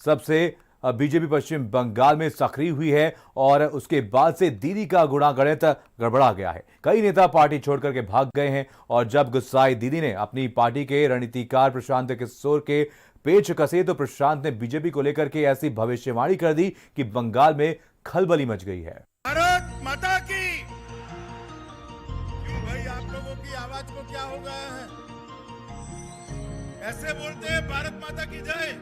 सबसे बीजेपी पश्चिम बंगाल में सक्रिय हुई है और उसके बाद से दीदी का गुणागणित गड़बड़ा गया है। कई नेता पार्टी छोड़कर के भाग गए हैं और जब गुस्साई दीदी ने अपनी पार्टी के रणनीतिकार प्रशांत किशोर के पेच कसे तो प्रशांत ने बीजेपी को लेकर के ऐसी भविष्यवाणी कर दी कि बंगाल में खलबली मच गई है। भारत माता की। क्यों भाई, आप लोगों की आवाज को क्या हो गया है? ऐसे बोलते हैं भारत माता की जय।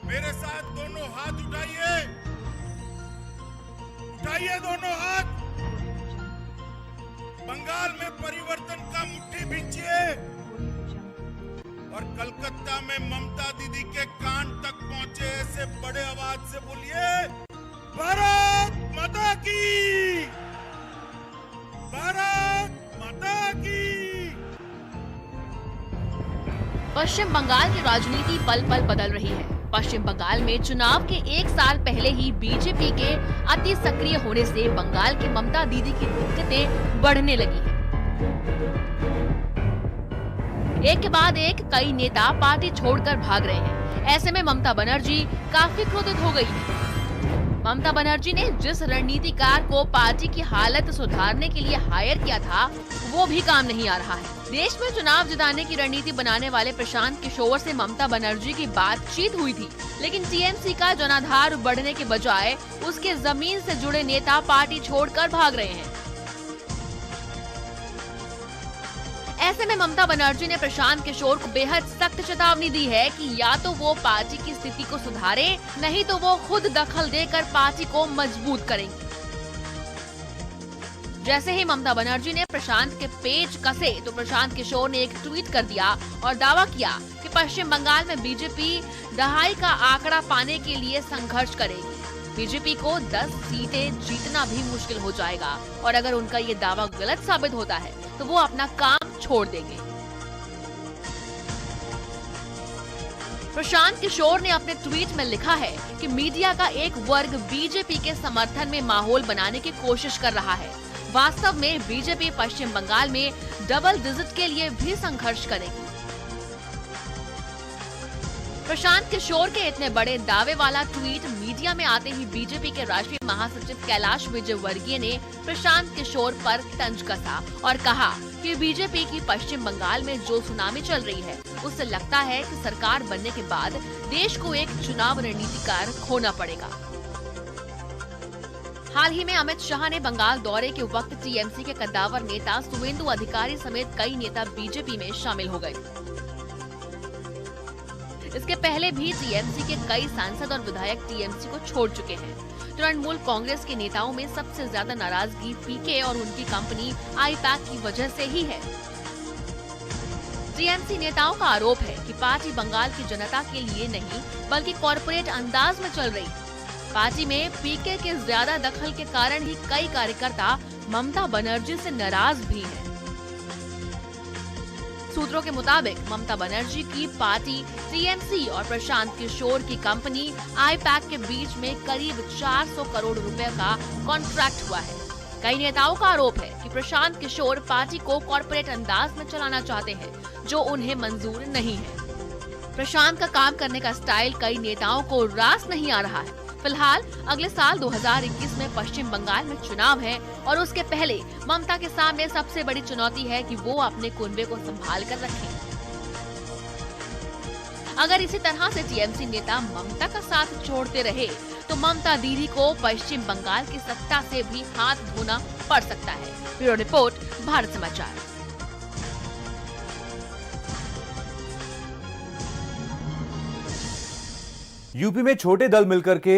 मेरे साथ दोनों हाथ उठाइए, उठाइए दोनों हाथ। बंगाल में परिवर्तन का मुट्ठी भींचिए और कलकत्ता में ममता दीदी के कान तक पहुंचे ऐसे बड़े आवाज से बोलिए, भारत माता की, भारत माता की। पश्चिम बंगाल की राजनीति पल पल बदल रही है। पश्चिम बंगाल में चुनाव के एक साल पहले ही बीजेपी के अति सक्रिय होने से बंगाल की ममता दीदी की दिक्कतें बढ़ने लगी हैं। एक के बाद एक कई नेता पार्टी छोड़कर भाग रहे हैं। ऐसे में ममता बनर्जी काफी क्रोधित हो गई है। ममता बनर्जी ने जिस रणनीतिकार को पार्टी की हालत सुधारने के लिए हायर किया था, वो भी काम नहीं आ रहा है। देश में चुनाव जिताने की रणनीति बनाने वाले प्रशांत किशोर से ममता बनर्जी की बातचीत हुई थी, लेकिन टीएमसी का जनाधार बढ़ने के बजाय उसके जमीन से जुड़े नेता पार्टी छोड़कर भाग रहे हैं। ऐसे में ममता बनर्जी ने प्रशांत किशोर को बेहद सख्त चेतावनी दी है कि या तो वो पार्टी की स्थिति को सुधारे, नहीं तो वो खुद दखल देकर पार्टी को मजबूत करेंगे। जैसे ही ममता बनर्जी ने प्रशांत के पेच कसे तो प्रशांत किशोर ने एक ट्वीट कर दिया और दावा किया कि पश्चिम बंगाल में बीजेपी दहाई का आंकड़ा पाने के लिए संघर्ष करेगी। बीजेपी को 10 सीटें जीतना भी मुश्किल हो जाएगा और अगर उनका ये दावा गलत साबित होता है तो वो अपना काम छोड़ देंगे। प्रशांत किशोर ने अपने ट्वीट में लिखा है कि मीडिया का एक वर्ग बीजेपी के समर्थन में माहौल बनाने की कोशिश कर रहा है। वास्तव में बीजेपी पश्चिम बंगाल में डबल डिजिट के लिए भी संघर्ष करेगी। प्रशांत किशोर के इतने बड़े दावे वाला ट्वीट मीडिया में आते ही बीजेपी के राष्ट्रीय महासचिव कैलाश विजयवर्गीय ने प्रशांत किशोर पर तंज कसा और कहा कि बीजेपी की पश्चिम बंगाल में जो सुनामी चल रही है, उससे लगता है कि सरकार बनने के बाद देश को एक चुनाव रणनीतिकार खोना पड़ेगा। हाल ही में अमित शाह ने बंगाल दौरे के वक्त टीएमसी के कद्दावर नेता सुवेंदु अधिकारी समेत कई नेता बीजेपी में शामिल हो गए। इसके पहले भी टीएमसी के कई सांसद और विधायक टीएमसी को छोड़ चुके हैं। तृणमूल कांग्रेस के नेताओं में सबसे ज्यादा नाराजगी पीके और उनकी कंपनी आईपैक की वजह से ही है। टीएमसी नेताओं का आरोप है कि पार्टी बंगाल की जनता के लिए नहीं बल्कि कॉर्पोरेट अंदाज में चल रही है। पार्टी में पीके के ज्यादा दखल के कारण ही कई कार्यकर्ता ममता बनर्जी से नाराज भी हैं। सूत्रों के मुताबिक ममता बनर्जी की पार्टी टीएमसी और प्रशांत किशोर की कंपनी आईपैक के बीच में करीब 400 करोड़ रुपए का कॉन्ट्रैक्ट हुआ है। कई नेताओं का आरोप है कि प्रशांत किशोर पार्टी को कॉर्पोरेट अंदाज में चलाना चाहते हैं, जो उन्हें मंजूर नहीं है। प्रशांत का काम करने का स्टाइल कई नेताओं को रास नहीं आ रहा है। फिलहाल अगले साल 2021 में पश्चिम बंगाल में चुनाव है और उसके पहले ममता के सामने सबसे बड़ी चुनौती है कि वो अपने कुनबे को संभाल कर रखें। अगर इसी तरह से टीएमसी नेता ममता का साथ छोड़ते रहे तो ममता दीदी को पश्चिम बंगाल की सत्ता से भी हाथ धोना पड़ सकता है। ब्यूरो रिपोर्ट, भारत समाचार। यूपी में छोटे दल मिलकर के